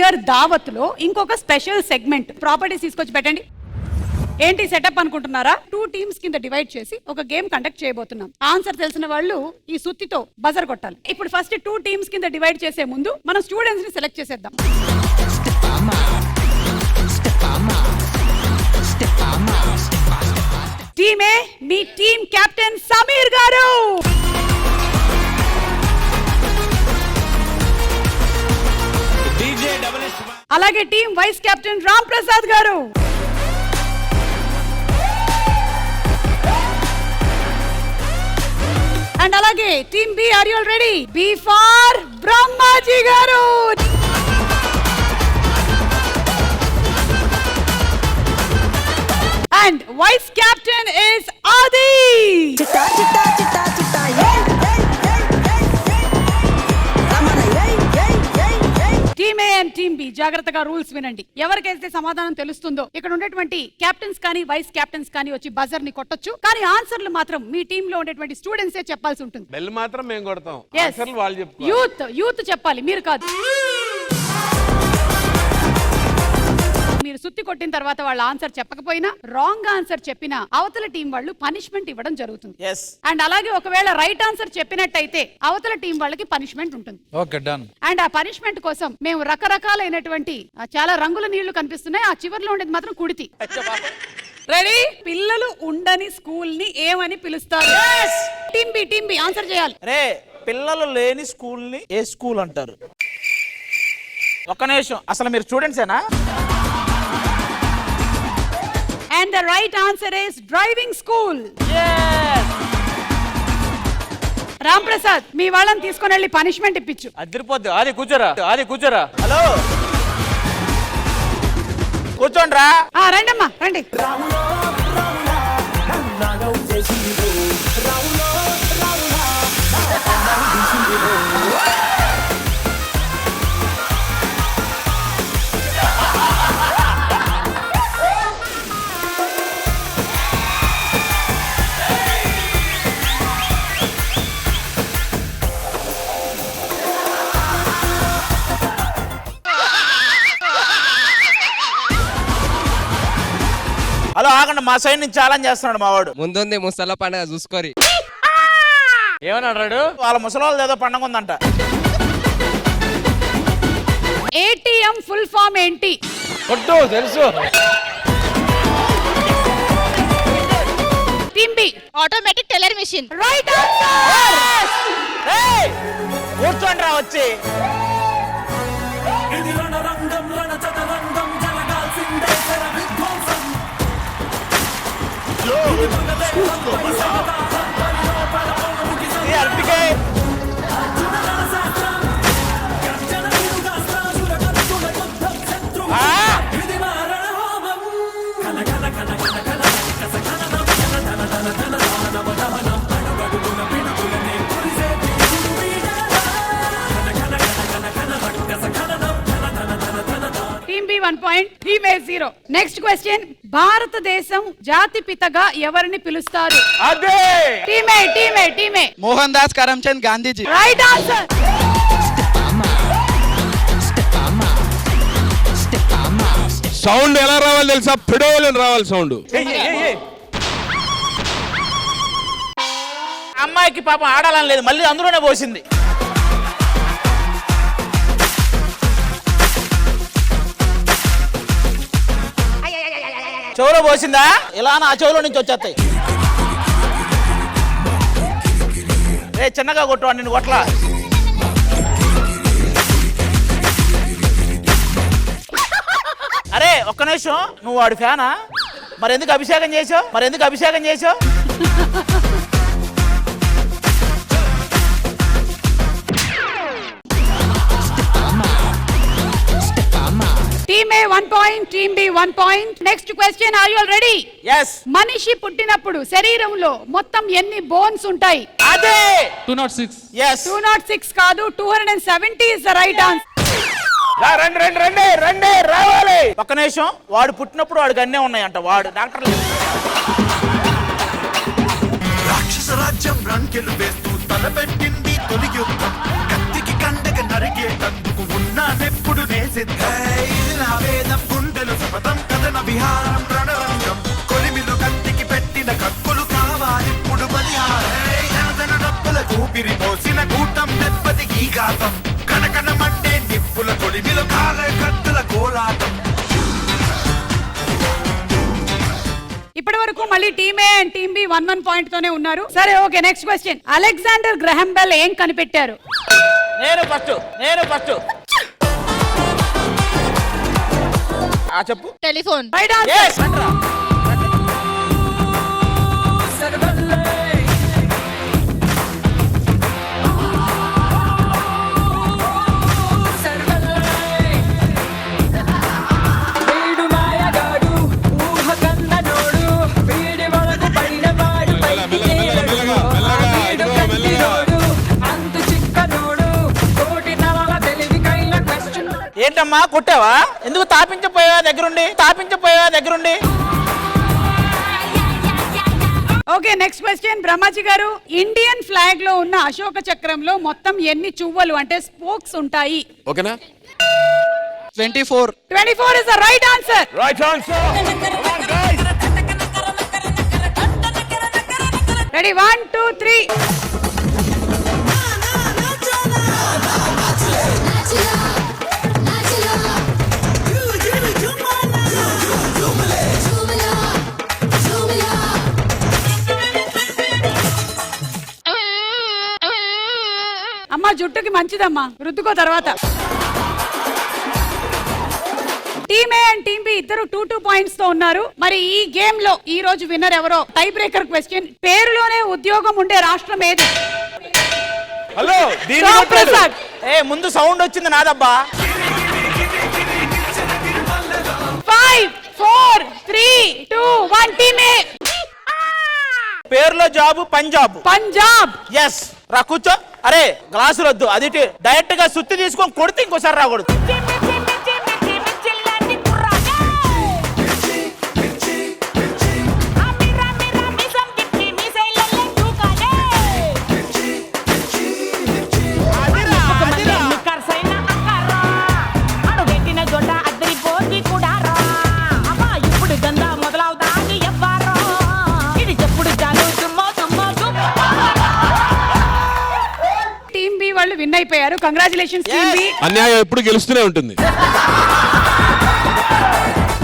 Year దావత్ లో ఇంకొక స్పెషల్ సెగ్మెంట్ ప్రాపర్టీస్ తీసుకొచ్చి పెట్టండి. ఏంటి సెటప్ అనుకుంటున్నారా? 2 టీమ్స్ కింద డివైడ్ చేసి ఒక గేమ్ కండక్ట్ చేయబోతున్నాం. ఆన్సర్ తెలిసిన వాళ్ళు ఈ సుత్తితో బజర్ కొట్టాలి. ఇప్పుడు ఫస్ట్ 2 టీమ్స్ కింద డివైడ్ చేసే ముందు మనం స్టూడెంట్స్ ని సెలెక్ట్ చేసేద్దాం. టీమే మీ టీమ్ కెప్టెన్ సమీర్ గారు, అలాగే team vice captain Ram Prasad garu, and అలాగే team B. Are you all ready? B for Brahmaji garu. And vice captain is Adi. Chitta chitta chitta chitta hey hey hey hey ramana hey hey hey hey. Team A and Team B జాగ్రత్తగా rules వినండి. ఎవరికైతే సమాధానం తెలుస్తుందో ఇక్కడ ఉండేటువంటి captains కానీ vice captains కానీ వచ్చి బజర్ ని కొట్టొచ్చు. కానీ ఆన్సర్లు మాత్రం మీ టీమ్ లో ఉండేటువంటి స్టూడెంట్స్ ఏ చెప్పాల్సి ఉంటుంది. బెల్ మాత్రం మేము కొడతాం, ఆన్సర్లు వాళ్ళు చెప్పుకోవాలి. యూత్ చెప్పాలి, మీరు కాదు. మీరు సుత్తి కొట్టిన తర్వాత వాళ్ళ ఆన్సర్ చెప్పకపోయినా, రాంగ్ ఆన్సర్ చెప్పినా అవతల టీం వాళ్ళు పనిష్మెంట్ ఇవ్వడం జరుగుతుంది. అండ్ అలాగే ఒకవేళ రైట్ ఆన్సర్ చెప్పినట్టయితే అవతల టీం వాళ్ళకి పనిష్మెంట్ ఉంటుంది. Okay, done. అండ్ ఆ పనిష్మెంట్ కోసం మేము రకరకాలైనటువంటి చాలా రంగుల నీళ్లు కనిపిస్తున్నాయి. ఆ చివర్లో ఉండేది మాత్రం కుడితి. రెడీ? పిల్లలు ఉండని స్కూల్ ని ఏమని పిలుస్తారు? టీం బి ఆన్సర్ చేయాలి. పిల్లలు లేని స్కూల్ ని ఏ స్కూల్ అంటారు? ఒక్క నిమిషం, అసలు మీరు స్టూడెంట్సేనా? And the right answer is driving school. Yes. Ram Prasad, మీ వాళ్ళని తీసుకొని వెళ్ళి పనిష్మెంట్ ఇప్పించు. అదిరిపోద్ది. ఆది కూర్చోరా. హలో, కూర్చోండి రా. రండమ్మా, రండి. హలో, ఆగండి. మా సైడ్ నుంచి ఛాలెంజ్ చేస్తున్నాడు మావాడు. ముందుంది ముసల పండుగ చూసుకోరి. ఏమన్నాడు? వాళ్ళ ముసలి ఏదో పండుగ ఉందంట. ఏటీఎం ఫుల్ ఫామ్ ఏంటి? కొట్టు, తెలుసు. Team B automatic teller machine. Right answer. కూర్చోండి రా వచ్చి. Team B 1 point, team A 0. Next question, భారతదేశం జాతి పితగా ఎవరిని పిలుస్తారు? అదే టీమ్ ఏ Mohandas Karamchand Gandhiji. Right answer. Sound ఎలా రావాలి తెలుసా? పిడోలని రావాలి సౌండ్. అమ్మాయికి పాపం ఆడాలని లేదు, మళ్ళీ అందులోనే పోసింది. చెవులో పోసిందా? ఇలా నా చెవులో నుంచి వచ్చేస్తాయి. చిన్నగా కొట్టువాడు నిన్ను కొట్లా. అరే ఒక్క నిమిషం, నువ్వు వాడి ఫ్యానా? మరెందుకు అభిషేకం చేసావు? Team A 1 point, team B 1 point. Next question, are you all ready? yes. మనిషి పుట్టినప్పుడు శరీరంలో మొత్తం ఎన్ని బోన్స్ ఉంటాయి? అదే 206. yes. 206 కాదు, 270 ఇస్ ద రైట్ ఆన్సర్. రండి రావాలి. ఒక్క నిమిషం, వాడు పుట్టినప్పుడు వాడికి అన్నీ ఉన్నాయంట. వాడు డాక్టర్ రాక్షస రాజ్యం రంకెలు వేస్తూ తలపెట్టింది తొలి యుద్ధం. కత్తికి కండక నరిగేటందుకు ఉన్నానెప్పుడు నే సిద్ధం. విహారం రణరంగం కొలిమిలు కత్తికి పెట్టిన కక్కులు కావాలిప్పుడు బలిహారం జనజన డబ్బుల ఊపిరి పోసిన కూటం దెబ్బతి ఈ ఘాతం కనకనమంటే నిప్పుల కొలిమిలు కాల కత్తుల కోలాటం. ఇప్పటి వరకు మళ్ళీ team A and team B 1-1 point తోనే ఉన్నారు. సరే okay, next question. Alexander Graham Bell ఏం కనిపెట్టారు? నేను ఫస్ట్ చెప్పు. టెలిఫోన్. Right answer. Yes, అంట్రా. ఏంటమ్మా కొట్టావా? ఎందుకు తాపించపోయావా దగ్గరుండి? Okay, next question. బ్రహ్మాజీ గారు, ఇండియన్ ఫ్లాగ్ లో ఉన్న అశోక చక్రంలో మొత్తం ఎన్ని చువ్వలు అంటే స్పోక్స్ ఉంటాయి? ఓకేనా? 24. 24 is the right answer. Right answer. Ready, 1 2 3. అమ్మా జుట్టుకి మంచిదమ్మా, రుద్దుకో తర్వాత. Team A and team B ఇద్దరు 2-2 పాయింట్స్ తో ఉన్నారు. మరి ఈ గేమ్ లో ఈ రోజు విన్నర్ ఎవరో? Tie breaker question. పేరులోనే ఉద్యోగం ఉండే రాష్ట్రం ఏది? హలో, రామ్ ప్రసాద్. ముందు సౌండ్ వచ్చింది నాదబ్బా. 5 4 3 2 1. టీమ్ ఏ. పేరులో జాబు పంజాబ్. ఎస్. రా కూర్చో. అరే గ్లాసులు వద్దు, అది డైరెక్ట్ గా సుత్తి తీసుకొని కొడితే ఇంకోసారి రాకూడదు. టీమ్ బి వాళ్ళు విన్ అయిపోయారు. Congratulations team B. అన్యాయం ఎప్పుడు గెలుస్తూనే ఉంటుంది.